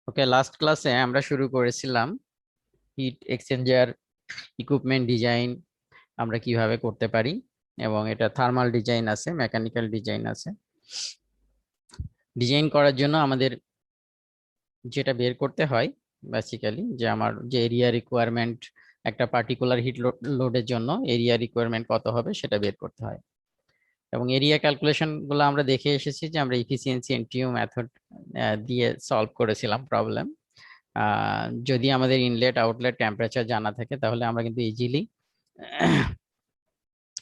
ওকে, last ক্লাসে আমরা শুরু করেছিলাম হিট এক্সচেঞ্জার ইকুইপমেন্ট ডিজাইন আমরা কিভাবে করতে পারি, এবং এটা থার্মাল ডিজাইন আছে, মেকানিক্যাল ডিজাইন আছে। ডিজাইন করার জন্য আমাদের যেটা বের করতে হয় বেসিক্যালি, যে আমার যে এরিয়া রিকোয়ারমেন্ট একটা পার্টিকুলার হিট লোডের জন্য এরিয়া রিকোয়ারমেন্ট কত হবে সেটা বের করতে হয়। এবং এরিয়া ক্যালকুলেশন গুলো আমরা দেখে এসেছি যে আমরা ইফিসিয়েন্সি এনটিইউ মেথড দিয়ে সলভ করেছিলাম প্রবলেম। যদি আমাদের ইনলেট আউটলেট টেম্পারেচার জানা থাকে তাহলে আমরা কিন্তু ইজিলি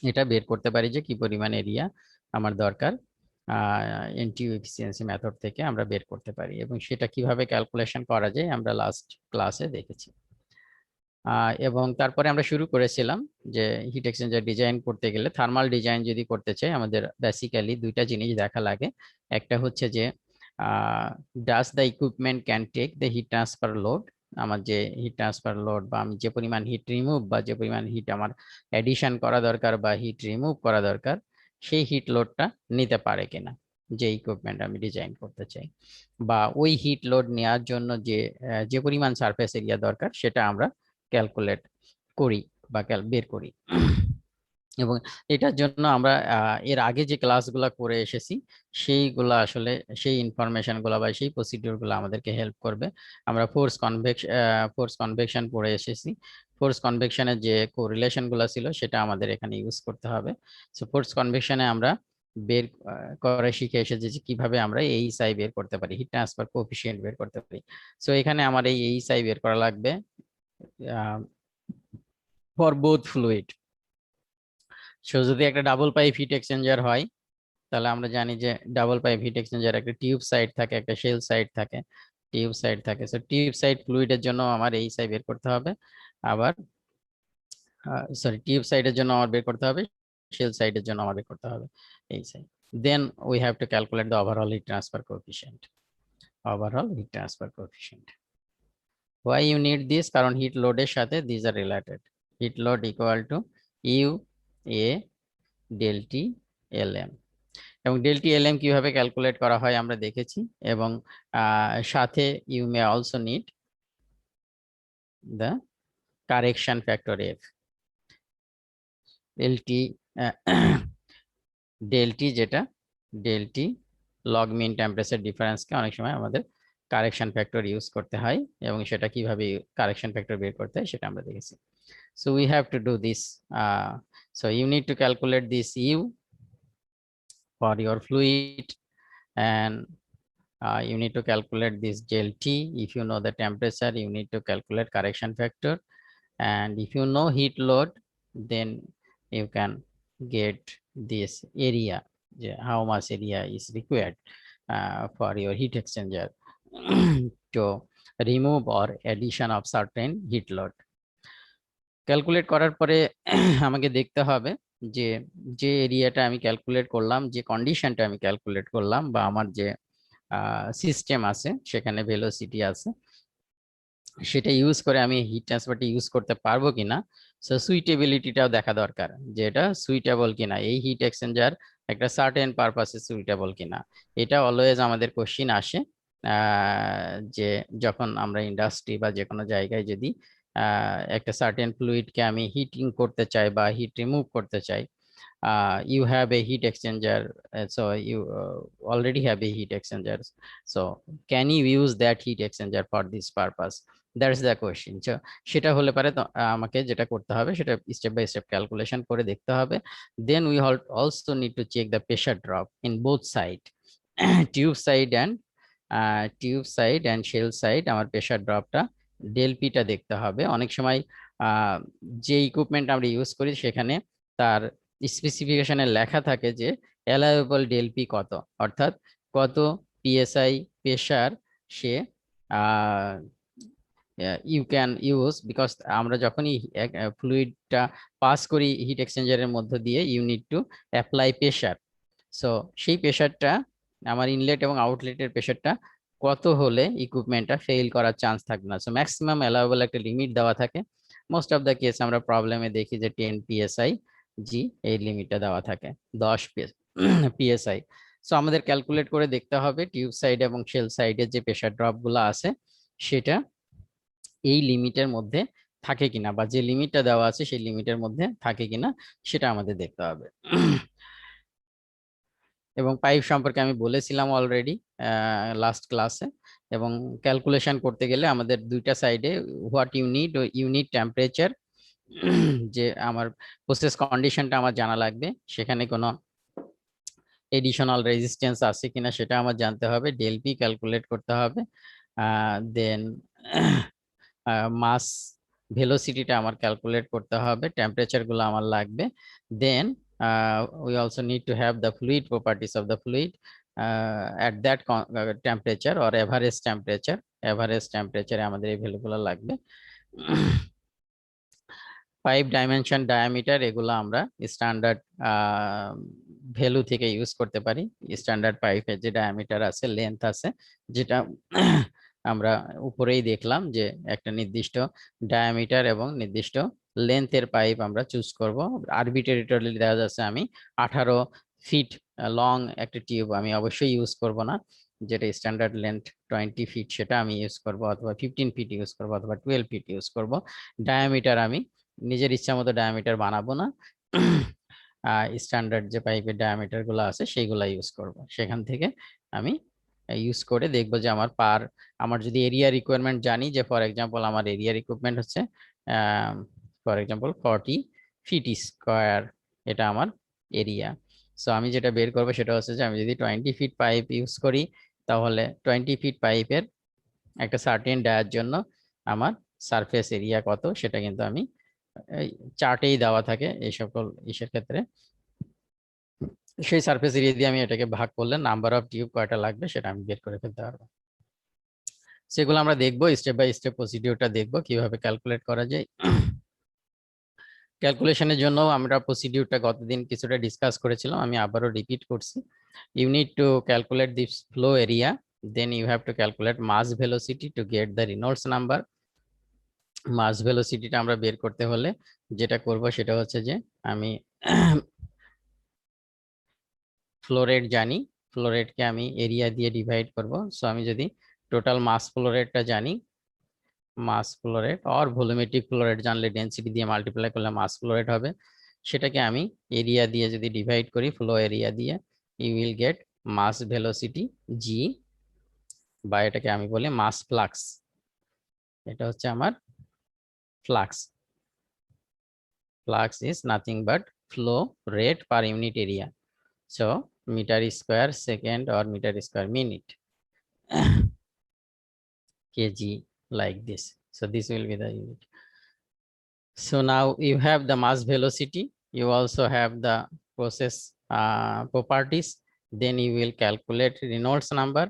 এটা বের করতে পারি যে কি পরিমাণ এরিয়া আমার দরকার। এনটিইউ এফিসিয়েন্সি মেথড থেকে আমরা বের করতে পারি, এবং সেটা কিভাবে ক্যালকুলেশন করা যায় আমরা লাস্ট ক্লাসে দেখেছি। এবং তারপরে আমরা শুরু করেছিলাম যে হিট এক্সচেঞ্জার ডিজাইন করতে গেলে, থার্মাল ডিজাইন যদি করতে চাই আমাদের বেসিক্যালি দুইটা জিনিস দেখা লাগে। একটা হচ্ছে যে does the equipment can take the heat transfer load. আমার যে হিট ট্রান্সফার লোড বা আমি যে পরিমাণ হিট রিমুভ বা যে পরিমাণ হিট আমার এডিশন করা দরকার বা হিট রিমুভ করা দরকার, সেই হিট লোডটা নিতে পারে কিনা যে ইকুইপমেন্ট আমি ডিজাইন করতে চাই, বা ওই হিট লোড নেওয়ার জন্য যে যে পরিমাণ সারফেস এরিয়া দরকার সেটা আমরা ক্যালকুলেট করি বা বের করি। এবং এটার জন্য আমরা এর আগে যে ক্লাসগুলো করে এসেছি সেইগুলা আসলে সেই ইনফরমেশন গুলা বা সেই প্রসিডিউর গুলো আমাদেরকে হেল্প করবে। আমরা ফোর্স কনভেকশন পড়ে এসেছি। ফোর্স কনভেকশনের যে কোরিলেশন গুলা ছিল সেটা আমাদের এখানে ইউজ করতে হবে। সো ফোর্স কনভেকশনে আমরা বের করে শিখে এসেছি যে কিভাবে আমরা এইচআই বের করতে পারি, হিট ট্রান্সফার কোএফিসিয়েন্ট বের করতে পারি। সো এখানে আমার এই এইচআই বের করা লাগবে ফর বোথ ফ্লুইড। সো যদি একটা ডাবল পাইপ হিট এক্সচেঞ্জার হয় তাহলে আমরা জানি যে ডাবল পাইপ হিট এক্সচেঞ্জার একটা টিউব সাইড থাকে, একটা শেল সাইড থাকে, টিউব সাইড থাকে। সো টিউব সাইড ফ্লুইডের জন্য আমার এই সাইড বের করতে হবে, আবার সরি টিউব সাইডের জন্য আমার বের করতে হবে, শেল সাইডের জন্য আমার বের করতে হবে এই side. Then we have to calculate the overall heat transfer coefficient. Overall heat transfer coefficient, why you need this, কারণ হিট লোডের সাথে these are related. Heat load equal to U A del T L M. এবং del T L M কিভাবে calculate করা হয় আমরা দেখেছি, এবং সাথে you may also need the correction factor F. Del T del T যেটা ডেল টি লগ মিন temperature ডিফারেন্সকে অনেক সময় আমাদের কারেকশন ফ্যাক্টর ইউজ করতে হয়, এবং সেটা কিভাবে কারেকশন ফ্যাক্টর বের করতে হয় সেটা আমরা দেখেছি। So we have to do this. So you need to calculate this U for your fluid, and you need to calculate this del T. If you know the temperature, you need to calculate correction factor. And if you know heat load, then you can get this area, how much area is required for your heat exchanger to remove or addition of certain heat load. Calculate করার পরে আমাকে দেখতে হবে যে যে এরিয়াটা আমি calculate করলাম, যে কন্ডিশনটা আমি ক্যালকুলেট করলাম, বা আমার যে সিস্টেম আছে সেখানে ভেলোসিটি আছে, সেটা ইউজ করে আমি হিট ট্রান্সফারটা ইউজ করতে পারবো কিনা। সো সুইটেবিলিটিটাও দেখা দরকার, যে এটা সুইটেবল কিনা, এই হিট এক্সচেঞ্জার একটা সার্টেন পারপাসে সুইটেবল কিনা। এটা অলওয়েজ আমাদের কোশ্চিন আসে যে যখন আমরা ইন্ডাস্ট্রি বা যে কোনো জায়গায় যদি একটা সার্টেন ফ্লুইডকে আমি হিটিং করতে চাই বা হিট রিমুভ করতে চাই, you have a heat exchanger, so you already have a heat exchanger, so can you use that heat exchanger for this purpose? That's the question. So সেটা হলে পারে তো আমাকে যেটা করতে হবে সেটা স্টেপ বাই স্টেপ ক্যালকুলেশন করে দেখতে হবে। Then we also need to check the pressure drop in both side, tube side and shell side. আমার প্রেশার ড্রপটা ডেল পিটা দেখতে হবে। অনেক সময় যে ইকুইপমেন্ট আমরা ইউজ করি সেখানে তার স্পেসিফিকেশনে লেখা থাকে যে অ্যালাউয়েবল ডেল পি কত, অর্থাৎ কত PSI pressure say you can use, because আমরা যখনই ফ্লুইডটা পাস করি হিট এক্সচেঞ্জারের মধ্য দিয়ে you need to apply pressure. So সেই প্রেশারটা আমার ইনলেট এবং আউটলেটের প্রেশারটা কত হলে ইকুইপমেন্টটা ফেল করার চান্স থাকবে না। সো ম্যাক্সিমাম অ্যালাউয়েবল একটা লিমিট দেওয়া থাকে। মোস্ট অফ দ্য কেস আমরা প্রবলেমে দেখি যে 10 PSI জি এই লিমিটটা দেওয়া থাকে, 10 PSI। সো আমাদের ক্যালকুলেট করে দেখতে হবে টিউব সাইড এবং শেল সাইডের যে প্রেসার ড্রপ গুলো আছে সেটা এই লিমিটের মধ্যে থাকে কিনা, বা যে লিমিটটা দেওয়া আছে সেই লিমিটের মধ্যে থাকে কিনা সেটা আমাদের দেখতে হবে। এবং পাইপ সম্পর্কে আমি বলেছিলাম অলরেডি লাস্ট ক্লাসে। এবং ক্যালকুলেশন করতে গেলে আমাদের দুইটা সাইডে হোয়াট ইউনিট টেম্পারেচার, যে আমার প্রসেস কন্ডিশনটা আমার জানা লাগবে, সেখানে কোনো এডিশনাল রেজিস্ট্যান্স আছে কিনা সেটা আমার জানতে হবে, ডেল পি ক্যালকুলেট করতে হবে, দেন মাস ভেলোসিটিটা আমার ক্যালকুলেট করতে হবে, টেম্পারেচার গুলো আমার লাগবে, দেন we also need to have the fluid properties of the fluid at that temperature or average temperature আমাদের এই ভ্যালুগুলো লাগবে। পাইপ ডাইমেনশন, ডায়ামিটার, এগুলো আমরা স্ট্যান্ডার্ড ভ্যালু থেকে ইউজ করতে পারি। স্ট্যান্ডার্ড পাইপের যে ডায়ামিটার আছে, লেন্থ আছে, যেটা আমরা উপরেই দেখলাম যে একটা নির্দিষ্ট ডায়ামিটার এবং নির্দিষ্ট লেন্থের পাইপ আমরা চুজ করব। আরবিট্রারিলি দেখা যাচ্ছে আমি 18 ফিট লং একটা টিউব আমি অবশ্যই ইউজ করব না, যেটা স্ট্যান্ডার্ড লেন্থ 20 ফিট সেটা আমি ইউজ করব, অথবা 15 ফিট ইউজ করব, অথবা 12 ফিট ইউজ করব। ডায়ামিটার আমি নিজের ইচ্ছা মতো ডায়ামিটার বানাবো না, স্ট্যান্ডার্ড যে পাইপের ডায়ামিটার গুলো আছে সেইগুলা ইউজ করব। সেখান থেকে আমি ইউজ করে দেখবো যে আমার যদি এরিয়া রিকোয়ারমেন্ট জানি, যে ফর এক্সাম্পল আমার এরিয়া রিকোয়ারমেন্ট হচ্ছে ফর এক্সাম্পল 40 ফিট স্কোয়ার, এটা আমার এরিয়া। সো আমি যেটা বের করবো সেটা হচ্ছে যে আমি যদি 20 ফিট পাইপ ইউজ করি, তাহলে 20 ফিট পাইপের একটা সার্টেন ডায়ার জন্য আমার সারফেস এরিয়া কত সেটা কিন্তু আমি চার্টেই দেওয়া থাকে এই সকল ইসের ক্ষেত্রে। সেই সারফেস এরিয়া দিয়ে আমি এটাকে ভাগ করলে নাম্বার অফ টিউব কয়টা লাগবে সেটা আমি বের করে ফেলতে পারবো। সেগুলো আমরা দেখবো, স্টেপ বাই স্টেপ প্রসিডিউরটা দেখবো কিভাবে ক্যালকুলেট করা যায়। ক্যালকুলেশনের জন্য আমরা প্রসিডিউরটা গতদিন কিছুটা ডিসকাস করেছিলাম, আমি আবারও রিপিট করছি। You need to calculate this flow area, then you have to calculate mass velocity to get the Reynolds number. Mass ভেলোসিটিটা আমরা বের করতে হলে যেটা করব সেটা হচ্ছে যে আমি ফ্লো রেট জানি, ফ্লো রেটকে আমি এরিয়া দিয়ে ডিভাইড করব। সো আমি যদি টোটাল মাস ফ্লো রেটটা জানি, mass flow rate or volumetric flow rate জানলে ডেনসিটি দিয়ে মাল্টিপ্লাই করলে মাস ফ্লো রেট হবে, সেটাকে আমি এরিয়া দিয়ে যদি ডিভাইড করি, ফ্লো এরিয়া দিয়ে, you will get mass velocity G, বা এটাকে আমি বলি মাস ফ্লাক্স। এটা হচ্ছে আমার flux. Flux is nothing but flow rate per unit area. So meter square second or meter square minute kg, like this. So this will be the unit. So now you have the mass velocity, you also have the process properties, then you will calculate Reynolds number.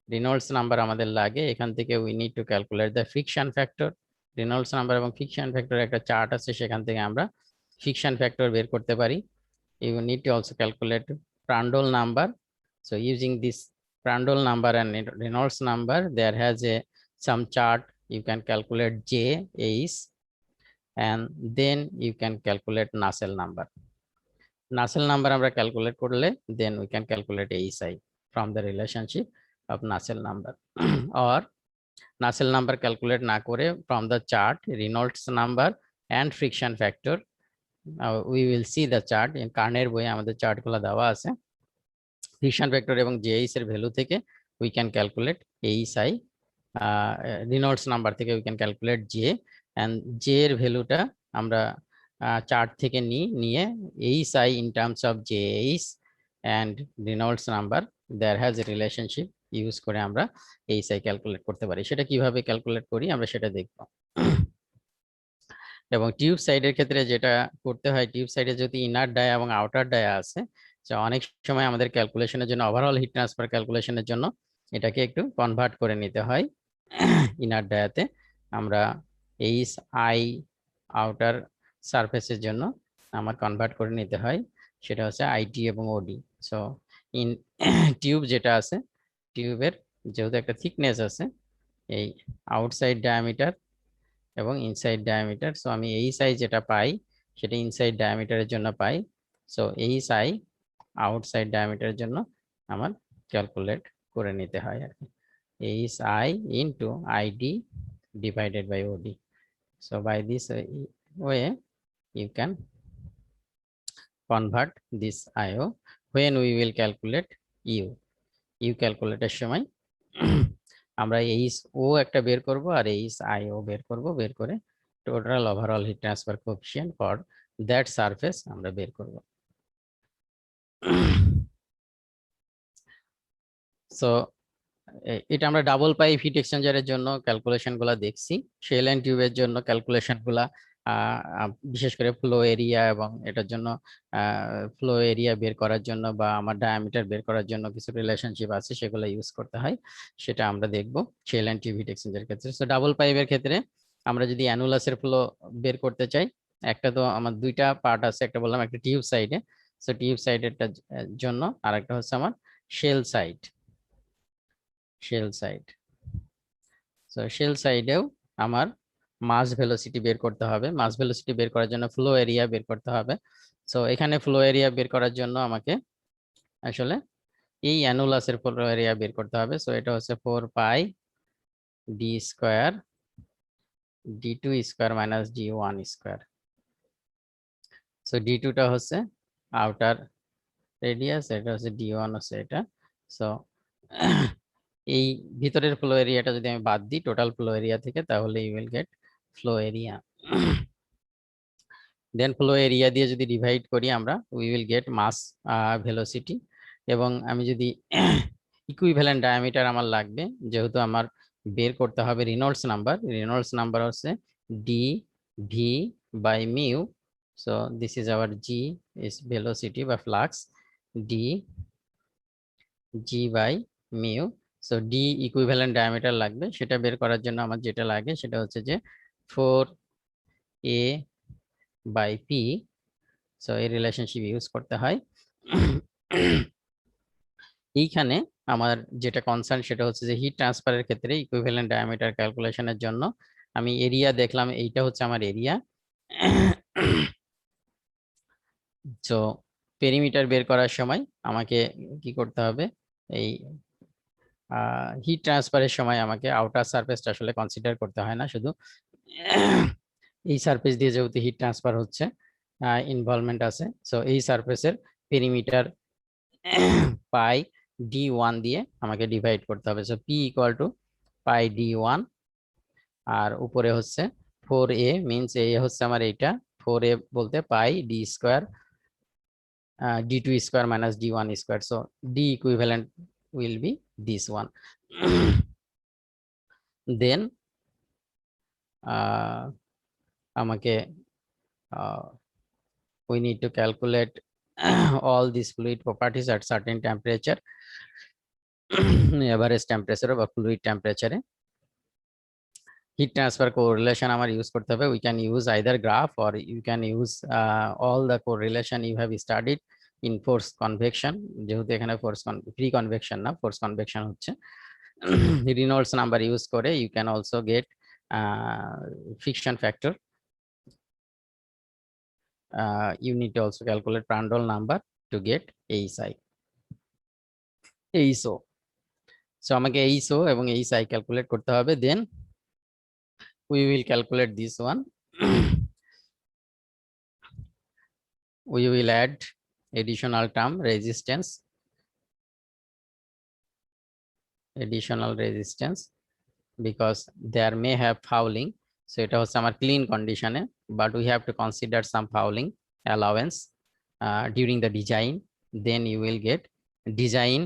Reynolds number আমাদের লাগে, এখান থেকে we need to calculate the friction factor. Reynolds number এবং friction factor একটা chart আছে, সেখান থেকে আমরা friction factor বের করতে পারি। You need to also calculate Prandtl number. So using this Prandtl number and Reynolds number, there has some chart, you can calculate J, H, and then you can calculate Nusselt number. Nusselt number আমরা calculate করলে then we can calculate ASI from the relationship of Nusselt number or Nusselt number calculate না করে from the chart Reynolds number and friction factor. We will see the chart in কার্নের বইয়ে আমাদের chart গুলো দেওয়া আছে। Friction factor এবং JH এর value থেকে we can calculate ASI, Reynolds number থেকে we can calculate J, and J এর ভ্যালুটা আমরা চার্ট থেকে নিয়ে ASI in terms of JH and Reynolds number, there has a relationship, use করে আমরা ASI ক্যালকুলেট করতে পারি। সেটা কিভাবে ক্যালকুলেট করি আমরা সেটা দেখব। এবং টিউব সাইডের ক্ষেত্রে যেটা করতে হয়, টিউব সাইডে যদি ইনার ডায়া এবং আউটার ডায়া আছে, অনেক সময় আমাদের ক্যালকুলেশনের জন্য, ওভারঅল হিট ট্রান্সফার ক্যালকুলেশনের জন্য এটাকে একটু কনভার্ট করে নিতে হয়। ইনার ডায়াতে আমরা এইচ আই আউটার সারফেসের জন্য আমার কনভার্ট করে নিতে হয়, সেটা হচ্ছে আইটি এবং ওডি। সো ইন টিউব যেটা আছে, টিউবের যেহেতু একটা থিকনেস আছে, এই আউটসাইড ডায়ামিটার এবং ইনসাইড ডায়ামিটার, সো আমি এই সাইজ যেটা পাই সেটা ইনসাইড ডায়ামিটারের জন্য পাই। সো এই সাই আউটসাইড ডায়ামিটারের জন্য আমার ক্যালকুলেট করে নিতে হয় আর কি। H I into ID divided by OD. So by this way you can convert this IO when we will calculate U calculate এর সময় আমরা এইচ ও একটা বের করব আর এইচ আইও বের করব, বের করে total overall heat transfer coefficient for that surface আমরা বের করব। সো এটা আমরা ডাবল পাইপ হিট এক্সচেঞ্জারের জন্য ক্যালকুলেশন গুলা দেখছি। শেল এন্ড টিউবের জন্য ক্যালকুলেশন গুলা বিশেষ করে ফ্লো এরিয়া এবং এটার জন্য ফ্লো এরিয়া বের করার জন্য বা আমার ডায়ামিটার বের করার জন্য কিছু রিলেশনশিপ আছে, সেগুলো ইউজ করতে হয়, সেটা আমরা দেখব শেল এন্ড টিউব হিট এক্সচেঞ্জারের ক্ষেত্রে। সো ডাবল পাইপের ক্ষেত্রে আমরা যদি অ্যানুলাসের ফ্লো বের করতে চাই, একটা তো আমার দুইটা পার্ট আছে, একটা বললাম একটা টিউব সাইডে, সো টিউব সাইডেরটার জন্য, আর একটা হচ্ছে আমার শেল সাইড। সো শেল সাইডেও আমার মাস ভেলোসিটি বের করতে হবে। মাস ভেলোসিটি বের করার জন্য ফ্লো এরিয়া বের করতে হবে। সো এখানে ফ্লো এরিয়া বের করার জন্য আমাকে আসলে এই অ্যানুলাসের ফ্লো এরিয়া বের করতে হবে। সো এটা হচ্ছে 4 pi d square d2 square minus d1 square. So d2 টা হচ্ছে আউটার রেডিয়াস, এটা হচ্ছে d1 হচ্ছে এটা। সো এই ভিতরের ফ্লো এরিয়াটা যদি আমি বাদ দিই টোটাল ফ্লো এরিয়া থেকে, তাহলে you will get flow area. Then flow area দিয়ে যদি ডিভাইড করি আমরা, we will get mass velocity. এবং আমি যদি ইকুইভ্যালেন্ট ডায়ামিটার আমার লাগবে, যেহেতু আমার বের করতে হবে রেনল্ডস নাম্বার। রেনল্ডস নাম্বার হচ্ছে D V by mu. So this is our G is velocity বা flux, D G by mu. So D equivalent diameter লাগবে, সেটা বের করার জন্য আমার যেটা লাগে সেটা হচ্ছে যে 4a বাই পি। সো এই রিলেশনশিপ ইউজ করতে হয়। এইখানে আমার যেটা কনসার্ন সেটা হচ্ছে যে হিট ট্রান্সফারের ক্ষেত্রে ইকুইভ্যালেন্ট ডায়ামিটার ক্যালকুলেশনের জন্য আমি এরিয়া দেখলাম, এইটা হচ্ছে আমার এরিয়া। সো পেরিমিটার বের করার সময় আমাকে কি করতে হবে, এই হিট ট্রান্সফারের সময় আমাকে আউটার সারফেসটা আসলে কনসিডার করতে হয় না, শুধু এই সারফেস দিয়ে যেহেতু হিট ট্রান্সফার হচ্ছে ইনভলভমেন্ট আছে। সো এই সারফেসের পেরিমিটার পাই d1 দিয়ে আমাকে ডিভাইড করতে হবে। So p equal to pi d1, আর উপরে হচ্ছে 4a, মিনস এ হচ্ছে আমার এইটা, 4a বলতে pi d square d2 square minus d1 square. So d equivalent will be this one. Then আমাকে we need to calculate all these fluid properties at certain temperature, average temperature বা fluid temperature এ heat transfer correlation আমার use করতে হবে। we can use either graph or you can use all the correlation you have studied in force convection, যেহেতু এখানে force free convection না, force convection হচ্ছে। Reynolds number use করে you can also get friction factor. You need to also calculate Prandtl number to get ASI. ASO. So আমাকে ASO এবং ASI calculate করতে হবে, then we will calculate this one. We will add additional term resistance, because there may have fouling. So এটা হচ্ছে আমার clean condition A, but we have to consider some fouling allowance during the design. Then you will get design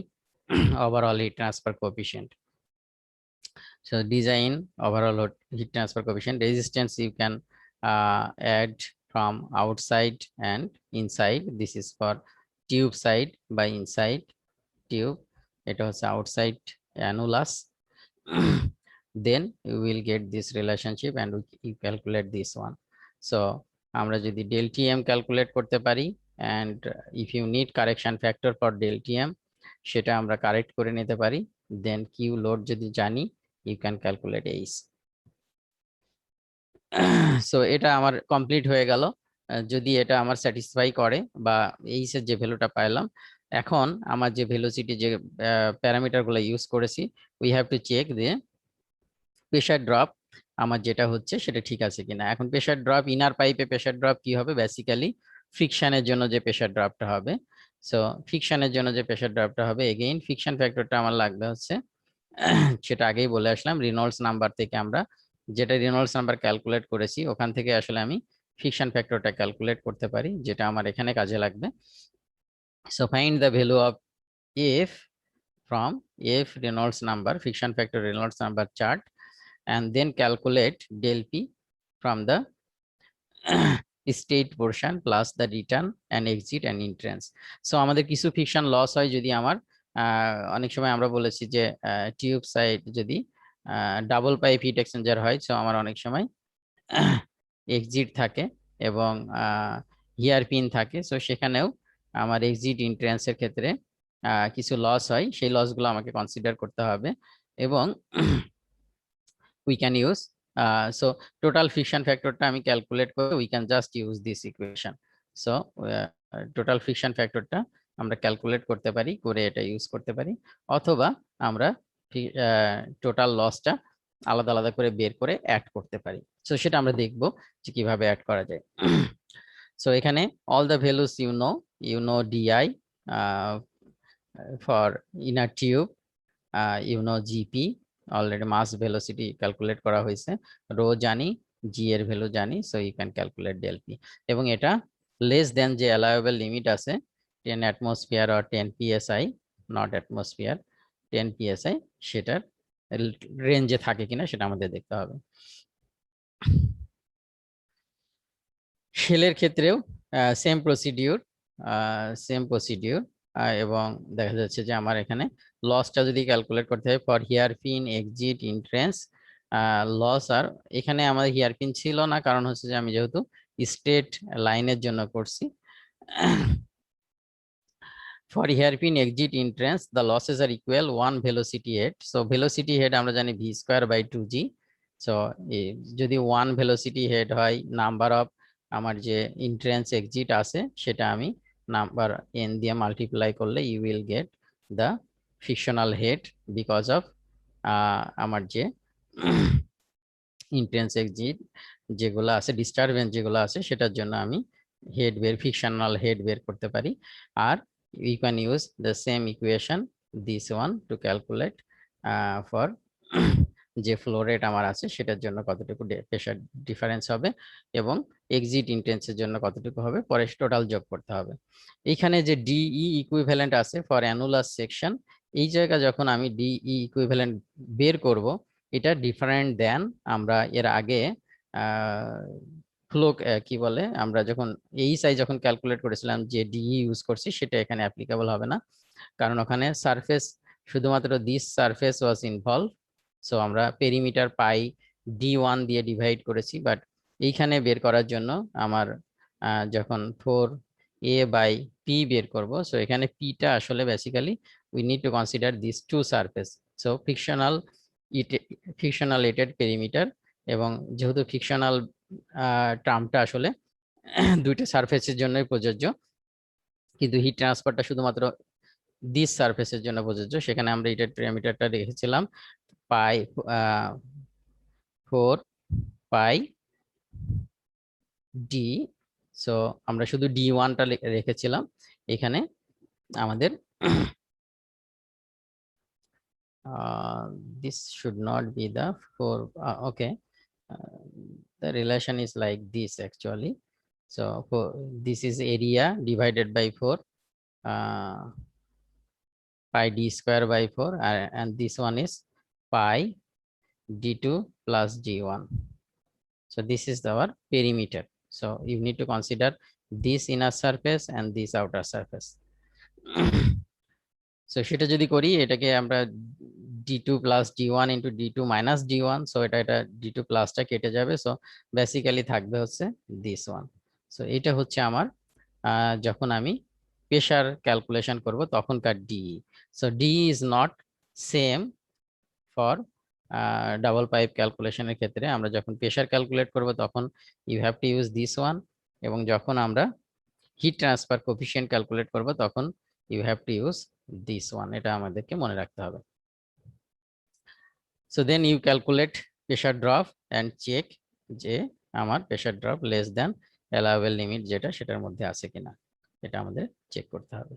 overall heat transfer coefficient. So design overall heat transfer coefficient. Resistance you can add from outside and inside. This is for tube side by inside tube. It was outside annulus. Then you will get this relationship and you calculate this one. So আমরা যদি del Tm calculate করতে পারি, and if you need correction factor for del Tm সেটা আমরা correct করে নিতে পারি, then Q load যদি জানি you can calculate ACE. So এটা আমার কমপ্লিট হয়ে গেল। যদি এটা আমার স্যাটিসফাই করে বা ACE এর যে ভ্যালুটা পাইলাম এখন আমার যে ভেলোসিটি যে প্যারামিটার গুলো ইউজ করেছি, উই হ্যাভ টু চেক যে প্রেসার ড্রপ আমার যেটা হচ্ছে সেটা ঠিক আছে কিনা। এখন প্রেসার ড্রপ, ইনার পাইপে প্রেসার ড্রপ কি হবে, বেসিক্যালি ফ্রিকশনের জন্য যে প্রেসার ড্রপটা হবে, সো ফ্রিকশনের জন্য যে প্রেসার ড্রপটা হবে, এগেইন ফ্রিকশন ফ্যাক্টরটা আমার লাগবে হচ্ছে সেটা আগেই বলে আসলাম, রিনল্ডস নাম্বার থেকে আমরা যেটা রিনল্ডস নাম্বার ক্যালকুলেট করেছি ওখান থেকে আসলে আমি ফ্রিকশন ফ্যাক্টরটা ক্যালকুলেট করতে পারি, যেটা আমার এখানে কাজে লাগবে। So find the value of F from F Reynolds number, friction factor Reynolds number chart, and then calculate del P from the state portion plus the return and exit and entrance. So আমাদের কিছু friction loss হয় যদি আমার অনেক সময় আমরা বলেছি যে টিউব সাইড যদি ডাবল পাইপ হিট এক্সচেঞ্জার হয়, সো আমার অনেক সময় এক্সিট থাকে এবং হিয়ার পিন থাকে, সো সেখানেও আমার এক্সিট এন্ট্রান্সের ক্ষেত্রে কিছু লস হয়, সেই লসগুলো আমাকে কনসিডার করতে হবে। এবং we can use so total friction ফ্যাক্টরটা আমি ক্যালকুলেট করে we can just use this equation. So total friction ফ্যাক্টরটা আমরা ক্যালকুলেট করতে পারি, করে এটা ইউজ করতে পারি, অথবা আমরা টোটাল লসটা আলাদা আলাদা করে বের করে অ্যাড করতে পারি। সো সেটা আমরা দেখবো যে কিভাবে অ্যাড করা যায়। সো এখানে all the values you know di for inner tube, you know gp already mass velocity calculate করা হয়েছে, রো জানি, জি এর ভ্যালু জানি, so you can calculate del P. এবং এটা লেস দেন যে অ্যালাউয়েবল লিমিট আছে 10 atmosphere or 10 psi, not atmosphere, 10 psi, সেটার রেঞ্জে থাকে কিনা সেটা আমাদের দেখতে হবে। শেলের ক্ষেত্রেও সেম প্রসিডিউর, এবং দেখা যাচ্ছে যে আমার এখানে লসটা যদি ক্যালকুলেট করতে হয় for hairpin, exit, entrance, loss. আর এখানে আমাদের হিয়ার পিন ছিল না, কারণ হচ্ছে যে আমি যেহেতু স্ট্রেট লাইনের জন্য করছি। For hairpin, exit, entrance the losses are equal 1 velocity head. So velocity head আমরা জানি V square by 2g। So যদি 1 ভেলোসিটি হেড হয়, নাম্বার অফ আমার যে এন্ট্রান্স এক্সিট আছে সেটা আমি নাম্বার n দিয়ে মাল্টিপ্লাই করলে you will get the frictional head because of আমার যে এন্ট্রান্স এক্সিট যেগুলো আছে, ডিস্টারবেন্স যেগুলো আছে, সেটার জন্য আমি হেড বের, ফ্রিকশনাল হেড বের করতে পারি। আর you can use the same equation, this one, to calculate for যে ফ্লো রেট আমার আছে সেটার জন্য কতটুকু প্রেসার ডিফারেন্স হবে এবং এক্সিট ইন্টেন্সের জন্য কতটুকু হবে, পরে টোটাল যোগ করতে হবে। এইখানে যে ডিই ইকুইভ্যালেন্ট আছে ফর অ্যানুলার সেকশন, এই জায়গা যখন আমি ডিই ইকুইভ্যালেন্ট বের করব, এটা ডিফারেন্ট দেন আমরা এর আগে ফ্লো কি বলে, আমরা যখন এই সাইজ যখন ক্যালকুলেট করেছিলাম যে ডিই ইউজ করছি, সেটা এখানে অ্যাপ্লিকেবল হবে না, কারণ ওখানে সারফেস শুধুমাত্র this surface was involve. So আমরা পেরিমিটার পাই d1 দিয়ে ডিভাইড করেছি, বাট এইখানে বের করার জন্য আমার যখন 4a/p বের করব, সো এখানে পিটা আসলে basically we need to consider this two surface. So ফ্রিকশনালেটেড পেরিমিটার, এবং যেহেতু ফ্রিকশনাল টার্মটা আসলে দুইটা সারফেসের জন্যই প্রযোজ্য, কিন্তু হিট ট্রান্সফারটা শুধুমাত্র দিস সারফেসের জন্য প্রযোজ্য, সেখানে আমরা এটার প্যারামিটারটা রেখেছিলাম পাই 4πd। সো আমরা শুধু d1টা রেখেছিলাম এখানে আমাদের। This should not be the 4, okay, the relation is like this actually. So this is area divided by 4, pi d square by 4, and this one is pi d2 plus d1. So this is our perimeter. So you need to consider this inner surface and this outer surface. So সেটা যদি করি, এটাকে আমরা d2 plus d1 into d2 minus d1, so এটা d2 প্লাসটা কেটে যাবে, so basically থাকবে হচ্ছে this one. সো এটা হচ্ছে আমার যখন আমি প্রেসার ক্যালকুলেশন করব তখনকার D. So D is not same for double pipe ক্যালকুলেশনের ক্ষেত্রে। আমরা যখন প্রেসার ক্যালকুলেট করব তখন you have to use this one, এবং যখন আমরা হিট ট্রান্সফার কোফিশিয়েন্ট ক্যালকুলেট করব তখন you have to use this one, এটা আমাদেরকে মনে রাখতে হবে। So then you calculate pressure drop and check যে আমার pressure drop less than allowable limit যেটা সেটার মধ্যে আছে কিনা, এটা আমাদের চেক করতে হবে।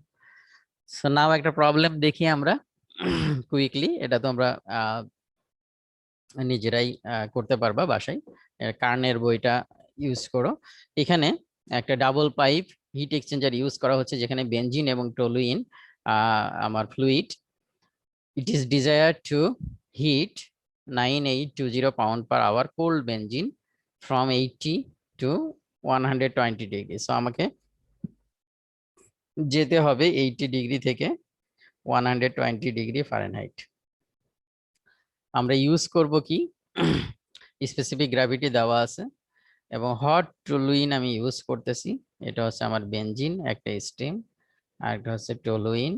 সো নাও একটা প্রবলেম দেখি আমরা কুইকলি, এটা তো আমরা নিজেরাই করতে পারবা বাসায়, কার্নের বইটা ইউজ করো। এখানে একটা double pipe hit exchanger use করা হচ্ছে, যেখানে বেনজিন এবং টলুইন আমার fluid, it is desired to heat 9820 pound per hour cold benzene from 80 to 120 degree. So আমাকে যেতে হবে 80 ডিগ্রি থেকে 120 ডিগ্রি ফারেনহাইট। আমরা ইউজ করব কি, স্পেসিফিক গ্র্যাভিটি দেওয়া আছে এবং হট টলুইন আমি ইউজ করতেছি। এটা হচ্ছে আমার বেনজিন একটা স্টিম, আর একটা হচ্ছে টলুইন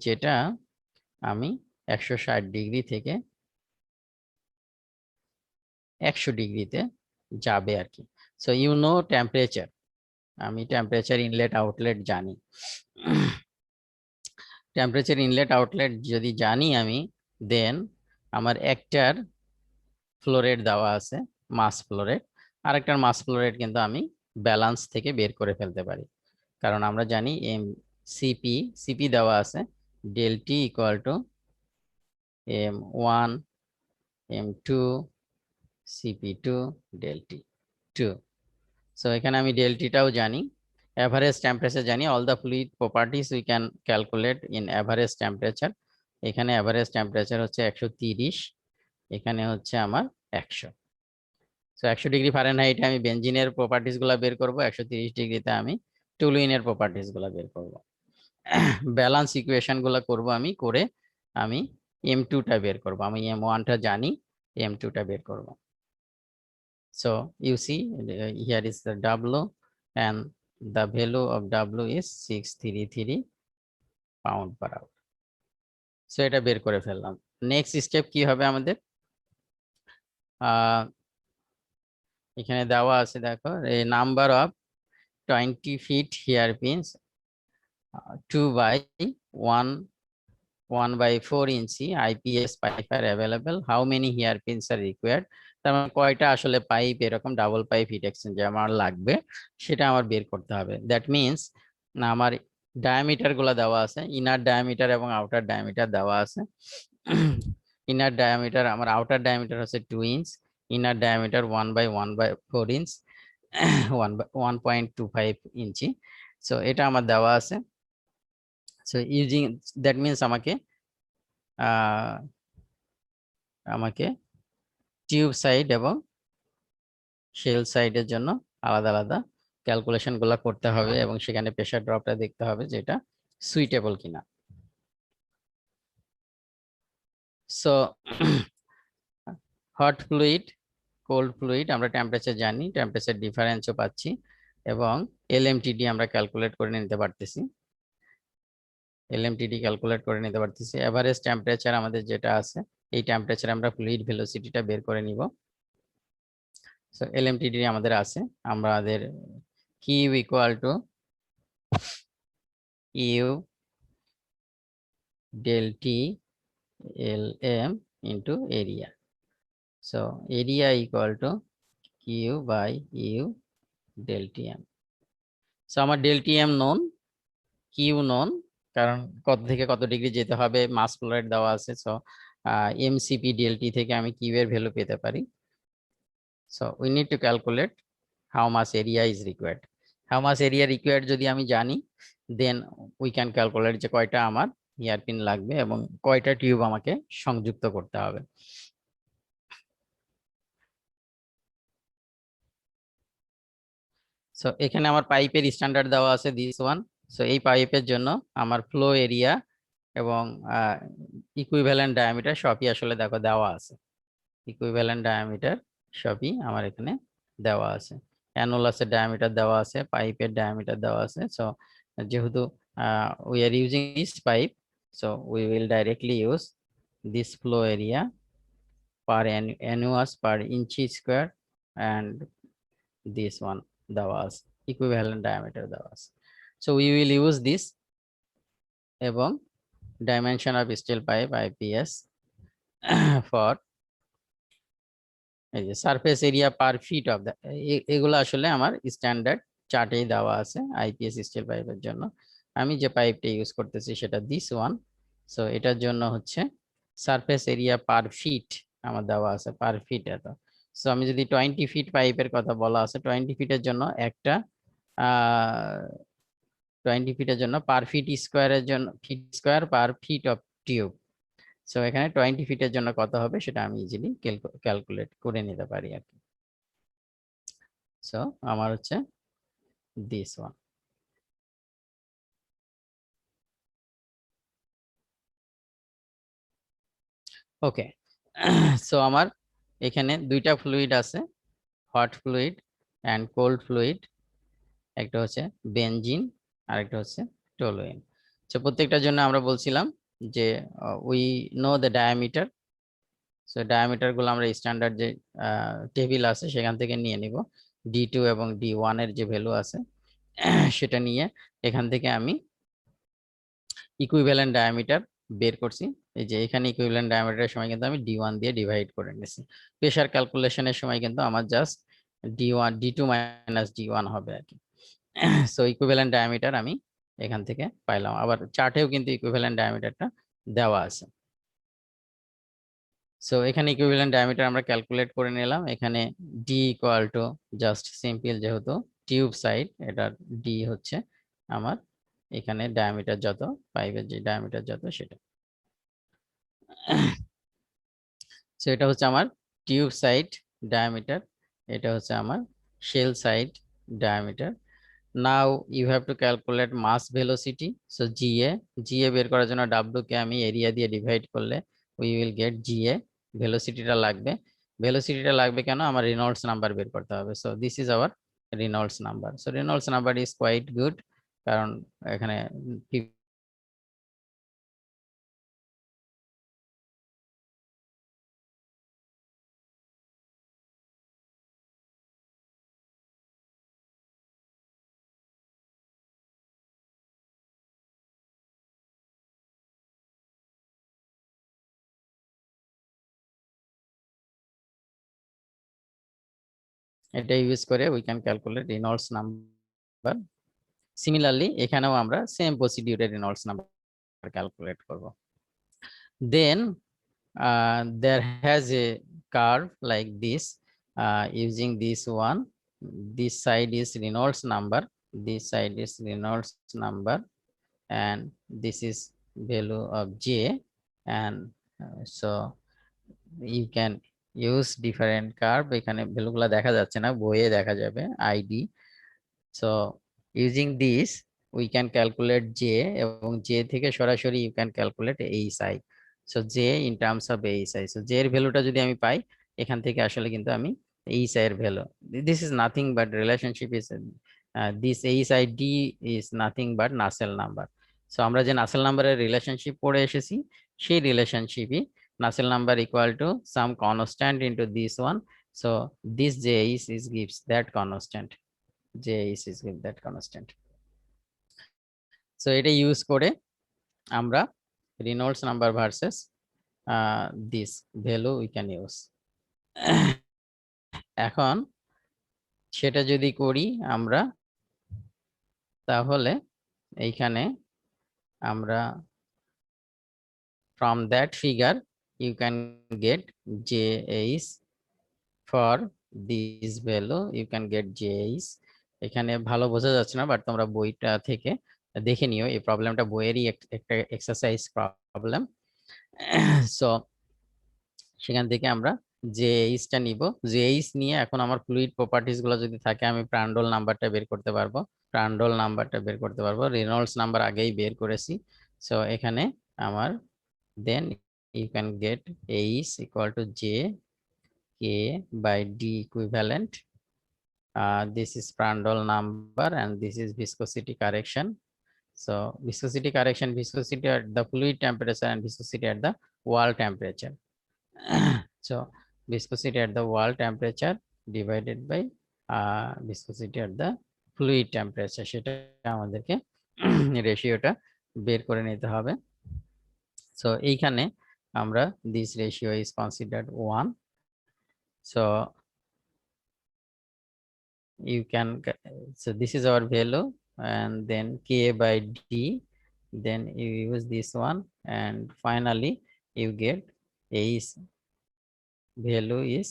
যেটা আমি 160 ডিগ্রি থেকে 100 ডিগ্রিতে যাবে আর কি। সো ইউ নো টেম্পারেচার, আমি টেম্পারেচার ইনলেট আউটলেট জানি। টেম্পারেচার ইনলেট আউটলেট যদি জানি আমি, দেন আমার একটার ফ্লোরেট দেওয়া আছে মাস ফ্লোরেট, আরেকটার মাস ফ্লোরেট কিন্তু আমি ব্যালেন্স থেকে বের করে ফেলতে পারি, কারণ আমরা জানি সিপি দেওয়া আছে del T equal to M1 M2 CP2 del T2. So এখানে আমি del T-টাও জানি, average temperature জানি, all the fluid properties we can calculate in average temperature. এখানে average temperature হচ্ছে 130, এখানে হচ্ছে আমার 100। সো 100 ডিগ্রি ফারেনহাইটে আমি বেনজিনের প্রপার্টিস গুলা বের করব, 130 ডিগ্রিতে আমি টলুইনের প্রপার্টিস গুলা বের করব। ব্যালেন্স ইকুয়েশন গুলা করব আমি, করে আমি M2টা বের করব, আমি M1টা জানি, M2টা বের করব। So you see here is the W and the value of W is 633 pound per hour. So এটা বের করে ফেললাম। নেক্সট স্টেপ কি হবে আমাদের, এখানে দেওয়া আছে দেখো, এই number of 20 feet hairpins 2/1 inch IPS pipe are available. How many hairpins are required? তার মানে কয়টা আসলে পাইপ এরকম ডাবল পাইপ হিট এক্সচেঞ্জার আমার লাগবে সেটা আমার বের করতে হবে। দ্যাট মিনস না আমার ডায়ামিটার গুলা দেওয়া আছে, ইনার ডায়ামিটার এবং আউটার ডায়ামিটার দেওয়া আছে। ইনার ডায়ামিটার আমার আউটার ডায়ামিটার হচ্ছে 2 ইঞ্চ, ইনার ডায়ামিটার 1/1/4 ইঞ্চ, 1.25 ইঞ্চি। সো এটা আমার দেওয়া আছে। সো ইউজিং দ্যাট মিনস আমাকে টিউব সাইড এবং শেল সাইডের জন্য আলাদা আলাদা ক্যালকুলেশন গুলা করতে হবে এবং সেখানে প্রেসার ড্রপটা দেখতে হবে যেটা সুইটেবল কিনা। So hot fluid, cold fluid আমরা টেম্পারেচার জানি, টেম্পারেচার ডিফারেন্সও পাচ্ছি এবং এলএমটিডি আমরা ক্যালকুলেট করে নিতে পারতেছি, এলএমটিডি ক্যালকুলেট করে নিতে পারতেছি। এভারেজ টেম্পারেচার আমাদের যেটা আছে, এই টেম্পারেচার আমরা ফ্লুইড ভেলোসিটিটা বের করে নিব। সো এলএমটিডি আমাদের আছে, আমাদের Q equal to U del T LM into area. So area equal to Q by U del TM. So আমার del TM known, Q known, কারণ কত থেকে কত ডিগ্রি যেতে হবে মাস ফ্লোরাইড দেওয়া আছে। সো MCP del T থেকে আমি Q এর ভ্যালু পেতে পারি। So we need to calculate how much area is required. How much area required যদি আমি জানি, then we can calculate যে কয়টা আমার হেয়ারপিন লাগবে এবং কয়টা টিউব আমাকে সংযুক্ত করতে হবে। সো এখানে আমার পাইপের স্ট্যান্ডার্ড দেওয়া আছে দিস ওয়ান। সো এই পাইপের জন্য আমার ফ্লো এরিয়া এবং ইকুইভ্যালেন্ট ডায়ামিটার সবই আসলে দেখো দেওয়া আছে, ইকুইভ্যালেন্ট ডায়ামিটার সবই আমার এখানে দেওয়া আছে, অ্যানুলাসের ডায়ামিটার দেওয়া আছে, পাইপের ডায়ামিটার দেওয়া আছে। সো যেহেতু we are using this pipe, so we will directly use this flow area per annulus per inch square and this one দেওয়া আছে, equivalent diameter দেওয়া আছে। So we will use this এবং dimension of steel pipe IPS for এই যে surface area per fit of the, এগুলো আসলে আমার স্ট্যান্ডার্ড চার্টেই দেওয়া আছে আইপিএস স্টিল পাইপের জন্য। আমি যে পাইপটা ইউজ করতেছি সেটা দিস ওয়ান। সো এটার জন্য হচ্ছে সারফেস এরিয়া পার ফিট আমার দেওয়া আছে পার ফিট এত। সো আমি যদি 20 ফিট পাইপের কথা বলা আছে, 20 ফিটের জন্য একটা 20 ফিটের জন্য পার ফিট স্কোয়ারের জন্য fit square per fit of tube. So এখানে 20 ফিটের জন্য কত হবে সেটা আমি ইজিলি ক্যালকুলেট করে নিতে পারি আর কি। সো আমার হচ্ছে দিস ওয়ান। ওকে, সো আমার এখানে দুইটা ফ্লুইড আছে, hot fluid and cold fluid. একটা হচ্ছে বেনজিন আর একটা হচ্ছে টলুইন। সো প্রত্যেকটার জন্য আমরা বলছিলাম যে we know the diameter. So diameter গুলো আমরা স্ট্যান্ডার্ড যে টেবিল আছে সেখান থেকে নিয়ে নিব। D2 এবং D1 এর যে ভ্যালু আছে সেটা নিয়ে এখান থেকে আমি ইকুইভ্যালেন্ট ডায়ামিটার বের করছি। এই যে এখানে ইকুইভ্যালেন্ট ডায়ামিটারের সময় কিন্তু আমি D1 দিয়ে ডিভাইড করে নিয়েছি। প্রেসার ক্যালকুলেশনের সময় কিন্তু আমার জাস্ট D2 মাইনাস D1 হবে আর কি। সো ইকুইভ্যালেন্ট ডায়ামিটার আমি এখান থেকে পাইলাম, আবার চার্টেও কিন্তু ইকুইভ্যালেন্ট ডায়ামিটারটা দেওয়া আছে। সো এখানে ইকুইভ্যালেন্ট ডায়ামিটার আমরা ক্যালকুলেট করে নিলাম। এখানে D equal to just simple, যেহেতু টিউব সাইড, এটা ডি হচ্ছে আমার এখানে ডায়ামিটার যত, পাইপের যে ডায়ামিটার যত সেটা। সো এটা হচ্ছে আমার টিউব সাইড ডায়ামিটার, এটা হচ্ছে আমার shell side diameter. Now you have to calculate mass velocity. So GA বের করার জন্য ডাব্লিউ কে আমি এরিয়া দিয়ে ডিভাইড করলে উই উইল গেট জিএ। ভেলোসিটিটা লাগবে, ভেলোসিটিটা লাগবে কেন, আমার রেনল্ডস নাম্বার বের করতে হবে। So this is our Reynolds number. So Reynolds number is quite good, কারণ এখানে এটা ইউজ করে we can calculate Reynolds number. Similarly এখানেও আমরা সেম প্রসিডিউরে রেনল্ডস নাম্বার ক্যালকুলেট করব। Then there has a curve like this, using this one. This side is Reynolds number, this side is Reynolds number, and this is value of J. And so you can use different curve. এখানে value গুলা দেখা যাচ্ছে না, বইয়ে দেখা যাবে ID. So using this we can calculate J, এবং J থেকে সরাসরি you can calculate ASI. So J in terms of ASI. So J এর ভ্যালুটা যদি আমি পাই এখান থেকে আসলে কিন্তু আমি ASI এর value, this is nothing but relationship is this ASI D is nothing but Nusselt number. So আমরা যে Nusselt নাম্বারের রিলেশনশিপ পড়ে এসেছি সেই রিলেশনশিপই Nusselt number equal to some constant into this one. So this J is gives that constant. J is give that constant. So এটা use করে আমরা Reynolds number versus this value we can use. এখন সেটা যদি করি আমরা, তাহলে এইখানে আমরা from that figure you can get JAs for this value, you can get JAs. এখানে ভালো বোঝা যাচ্ছে না, বাট তোমরা বইটা থেকে দেখে নিও, এই প্রবলেমটা বইয়েরই একটা এক্সারসাইজ প্রবলেম। সো সেখান থেকে আমরা জেএইচটা নিব, জেএইচ নিয়ে এখন আমার ফ্লুইড প্রপার্টিজ গুলো যদি থাকে আমি প্রান্ডল নাম্বারটা বের করতে পারবো, রেনল্ডস নাম্বার আগেই বের করেছি। সো এখানে আমার then you can get H equal to J K by D equivalent. This is Prandtl number and this is viscosity correction. So viscosity correction, viscosity at the fluid temperature and viscosity at the wall temperature. So viscosity at the wall temperature divided by viscosity at the fluid temperature, সেটা আমাদেরকে রেশিওটা বের করে নিতে হবে। So এইখানে আমরা this ratio is considered 1, so you can so this is our value, and then k by d, then you use this one, and finally you get A's value is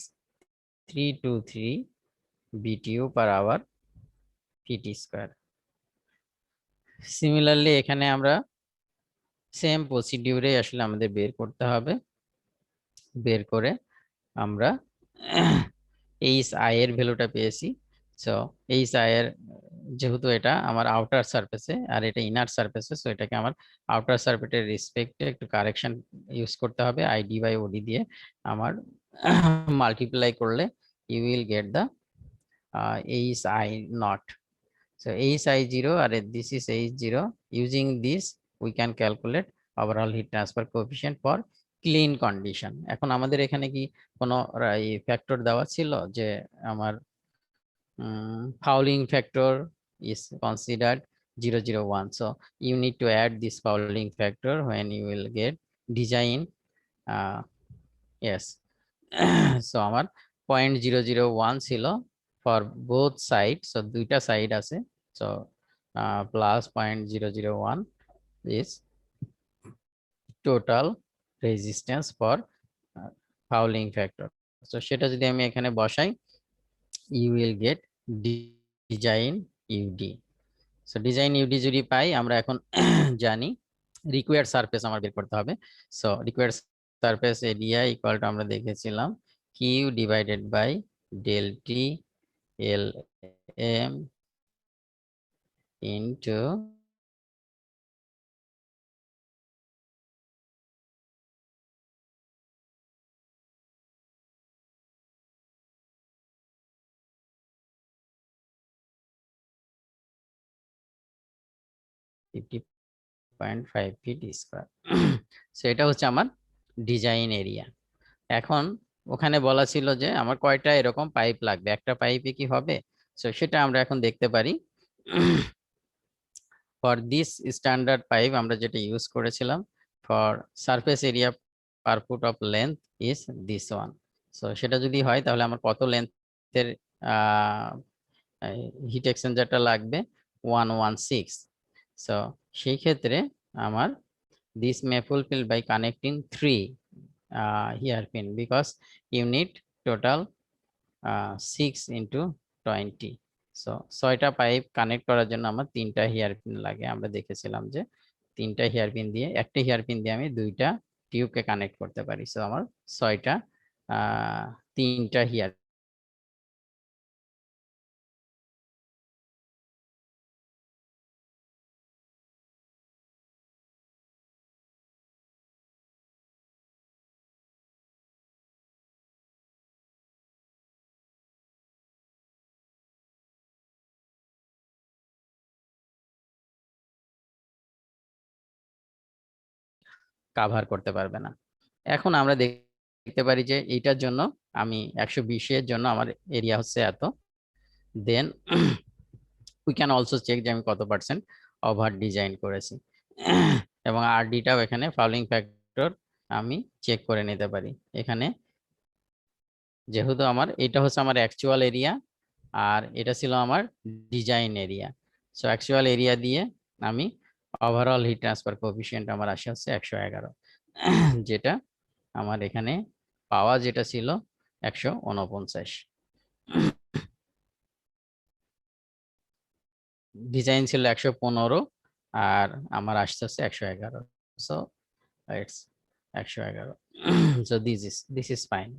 323 BTU per hour feet square. Similarly এখানে আমরা same প্রসিডিউরে আসলে আমাদের বের করতে হবে। বের করে আমরা এইচ আই এর ভ্যালুটা পেয়েছি। সো এইচ আই এর যেহেতু এটা আমার আউটার সারফেসে আর এটা ইনার সারফেসে, সো এটাকে আমার আউটার সারফেসের রেসপেক্টে একটু কারেকশন ইউজ করতে হবে। আইডি বাই ওডি দিয়ে আমার মাল্টিপ্লাই করলে you will get the H I nought. So HI0 or this is H0. Using this, we can calculate overall heat transfer coefficient for clean condition. এখন আমাদের এখানে কি কোনো ফ্যাক্টর দেওয়া ছিল যে আমার fouling factor is considered 001. So you need to add this fouling factor when you will get design. Yes. So আমার 0.001 ছিল for both sides. So দুইটা সাইড আছে। So plus 0.001 is total resistance for fouling factor. So সেটা যদি আমি এখানে বসাই, you will get design UD. So design UD যদি পাই, আমরা এখন জানি required surface আমার বের করতে হবে। So required surface area equal to আমরা দেখেছিলাম Q divided by del T LM into fifty 0.5 feet square. So এটা হচ্ছে আমার ডিজাইন এরিয়া। এখন ওখানে বলা ছিল যে আমার কয়টা এরকম পাইপ লাগবে, একটা পাইপে কি হবে। সো সেটা আমরা এখন দেখতে পারি। ফর দিস স্ট্যান্ডার্ড পাইপ আমরা যেটা ইউজ করেছিলাম for surface area per foot of length is this one. So সেটা যদি হয় তাহলে আমার কত লেন্থের হিট এক্সচেঞ্জারটা লাগবে, 116। সো সেই ক্ষেত্রে আমার this may fulfill by connecting 3 hairpin because you need total 6 into 20. So 6টা পাইপ কানেক্ট করার জন্য আমার 3টা হেয়ারপিন লাগে। আমরা দেখেছিলাম যে 3টা হেয়ারপিন দিয়ে, একটা হেয়ারপিন দিয়ে আমি 2টা টিউবকে কানেক্ট করতে পারি। সো আমার 6টা 3টা হেয়ার কাভার করতে পারবে না। এখন আমরা দেখতে পারি যে এইটার জন্য আমি 120 এর জন্য আমার এরিয়া হচ্ছে এত। Then we can also check যে আমি কত পার্সেন্ট ওভার ডিজাইন করেছি। এবং আরডিটাও এখানে ফাউলিং ফ্যাক্টর আমি চেক করে নিতে পারি। এখানে যেহেতু আমার এটা হচ্ছে আমার অ্যাকচুয়াল এরিয়া আর এটা ছিল আমার design area. So actual area দিয়ে আমি ওভারঅল হিট ট্রান্সফার কোএফিসিয়েন্ট আমার আসে হচ্ছে 111, যেটা আমার এখানে পাওয়া যেটা ছিল 149। ডিজাইন ছিল 115 আর আমার আসছে হচ্ছে 111। So it's 111। So this is fine.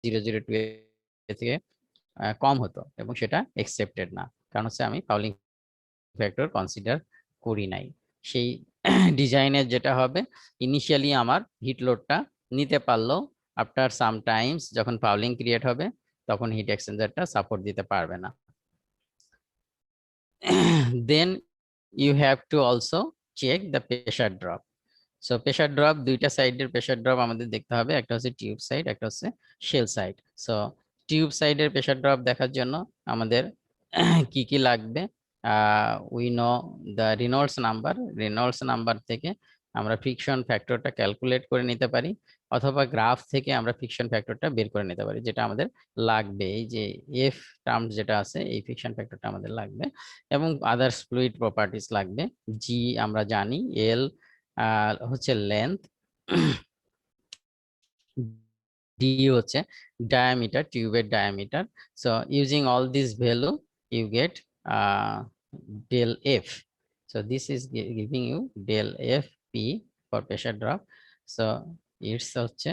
Zero zero two থেকে কম হতো এবং সেটা একসেপ্টেড না, কারণ হচ্ছে আমি ফাউলিং ফ্যাক্টর কনসিডার করি নাই। সেই ডিজাইনের যেটা হবে ইনিশিয়ালি আমার হিট লোডটা নিতে পারলেও আফটার সাম টাইমস যখন ফাউলিং ক্রিয়েট হবে তখন হিট এক্সচেঞ্জারটা সাপোর্ট দিতে পারবে না। Then you have to also check the pressure drop. So pressure drop, দুইটা সাইডের প্রেশার ড্রপ আমাদের দেখতে হবে, একটা হচ্ছে টিউব সাইড, একটা হচ্ছে শেল সাইড। সো টিউব সাইডের প্রেশার ড্রপ দেখার জন্য আমাদের কি কি লাগবে, we know the Reynolds number থেকে আমরা ফ্রিকশন ফ্যাক্টরটা ক্যালকুলেট করে নিতে পারি, অথবা গ্রাফ থেকে আমরা ফ্রিকশন ফ্যাক্টরটা বের করে নিতে পারি, যেটা আমাদের লাগবে। এই যে এফ টার্মস যেটা আছে, এই ফ্রিকশন ফ্যাক্টরটা আমাদের লাগবে, এবং আদার্স ফ্লুইড প্রপার্টিস লাগবে। জি আমরা জানি, এল হচ্ছে লেন্থ, ডি হচ্ছে ডায়ামিটার, টিউবের diameter. So using all this value you get del f. So this is giving you del f p for pressure drop. So it's হচ্ছে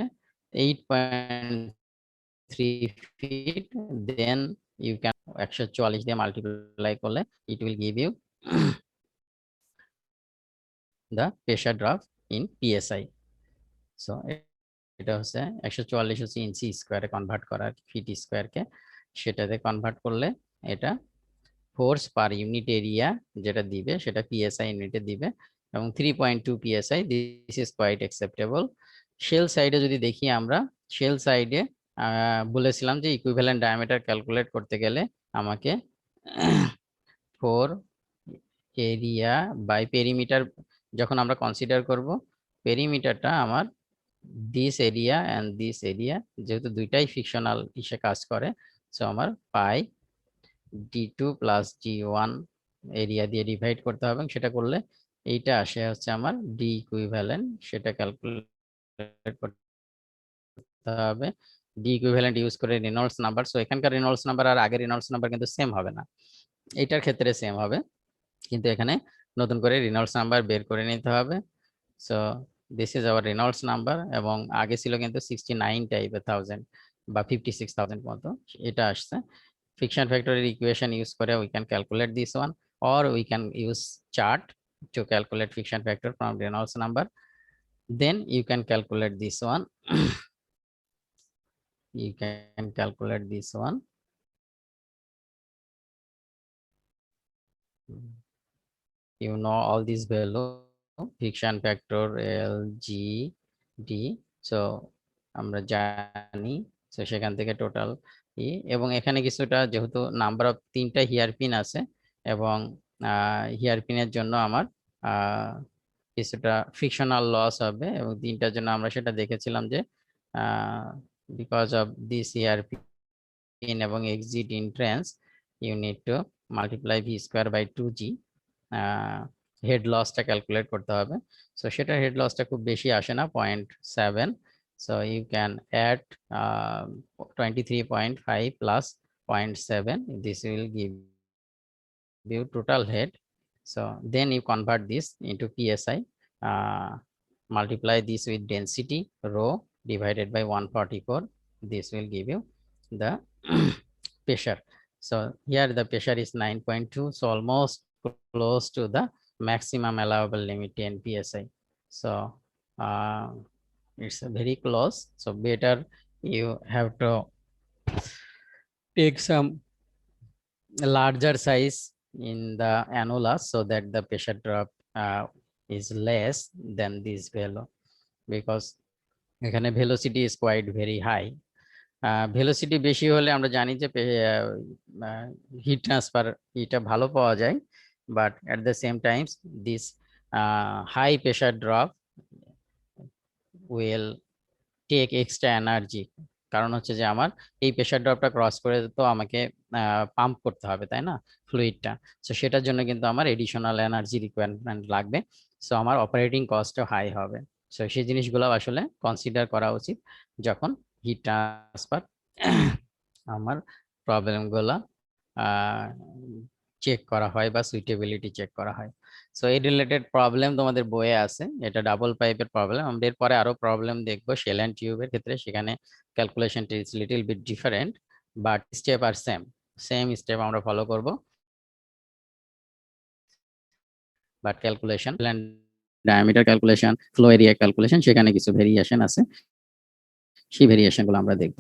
8.3 feet. Then you can 144 দিয়ে multiply করলে it will give you the pressure drop in psi. So এটা হচ্ছে 144 হচ্ছে ইঞ্চি স্কোয়ারে convert করা, fit স্কোয়ারকে সেটাতে কনভার্ট করলে এটা ফোর্স পার ইউনিট এরিয়া যেটা দিবে সেটা পিএসআই ইউনিটে দিবে, এবং 3.2 PSI, this is quite acceptable. Shell সাইডে যদি দেখি আমরা, শেল সাইডে বলেছিলাম যে ইকুইভ্যালেন্ট ডায়ামিটার ক্যালকুলেট করতে গেলে আমাকে 4 এরিয়া বাই পেরিমিটার যখন আমরা কনসিডার করব, পেরিমিটারটা আমার this area and this area, যেহেতু দুইটাই ফিকশনাল ইসে কাজ করে, সো আমার পাই d2 প্লাস g1 এরিয়া দিয়ে ডিভাইড করতে হবে, সেটা করলে এইটা আসে হচ্ছে আমার ডি ইকুইভ্যালেন্ট, সেটা ক্যালকুলেট করতে হবে। ডি ইকুইভ্যালেন্ট ইউজ করে রেনল্ডস নাম্বার, সো এখানকার রেনল্ডস নাম্বার আর আগের রেনল্ডস নাম্বার কিন্তু সেম হবে না, এইটার ক্ষেত্রে সেম হবে, কিন্তু এখানে নতুন করে রেনল্ডস নাম্বার বের করে নিতে হবে। So this is our Reynolds number, এবং আগে ছিল কিন্তু 69 টাইপের 1000 বা 56,000 মতো, এটা আসছে। Friction factor equation use করে we can calculate this one, or we can use chart to calculate friction factor from Reynolds number. Then you can calculate this one. You can calculate this one. You know all these value, friction factor L, G, D. So আমরা জানি, so সেখান থেকে total ই, এবং এখানে কিছুটা যেহেতু number of 3টা here pin আছে, এবং হিয়ার পিনের জন্য আমার কিছুটা ফ্রিকশনাল লস হবে, এবং 3টার জন্য আমরা সেটা দেখেছিলাম যে because of this hairpin এবং exit entrance you need to multiply V square by 2g, head লসটা ক্যালকুলেট করতে হবে। সো সেটা হেড লসটা খুব বেশি আসে না, 0.7, so you can add 23.5 plus 0.7, this will give you total head. So then you convert this into psi, multiply this with density rho divided by 144, this will give you the pressure. So here the pressure is 9.2, so almost close to the maximum allowable limit 10 psi. So it's very close, so better you have to take some larger size in the annulus so that the pressure drop is less than this value, because এখানে velocity is quite very high. Velocity বেশি হলে আমরা জানি যে heat transfer এটা ভালো পাওয়া যায়, but at the same times this high pressure drop will take extra energy, কারণ হচ্ছে যে আমার এই প্রেশার ড্রপটা ক্রস করে তো আমাকে পাম্প করতে হবে, তাই না, ফ্লুইডটা। সো সেটার জন্য কিন্তু আমার এডিশনাল এনার্জি রিকোয়ারমেন্ট লাগবে, সো আমার অপারেটিং কস্টও হাই হবে। সো সেই জিনিসগুলো আসলে কনসিডার করা উচিত যখন হিট ট্রান্সফার আমার প্রবলেমগুলো চেক করা হয় বা সুইটেবিলিটি চেক করা হয়। সো এই রিলেটেড প্রবলেম তোমাদের বইয়ে আছে, এটা ডাবল পাইপের প্রবলেম। আমরা এরপরে আরো প্রবলেম দেখবো শেল এন্ড টিউবের ক্ষেত্রে, সেখানে ক্যালকুলেশনটা is little bit different, but step are same step আমরা ফলো করব, but calculation diameter calculation, flow area calculation, সেখানে কিছু ভেরিয়েশন আছে। সেই ভেরিয়েশনগুলো আমরা দেখব।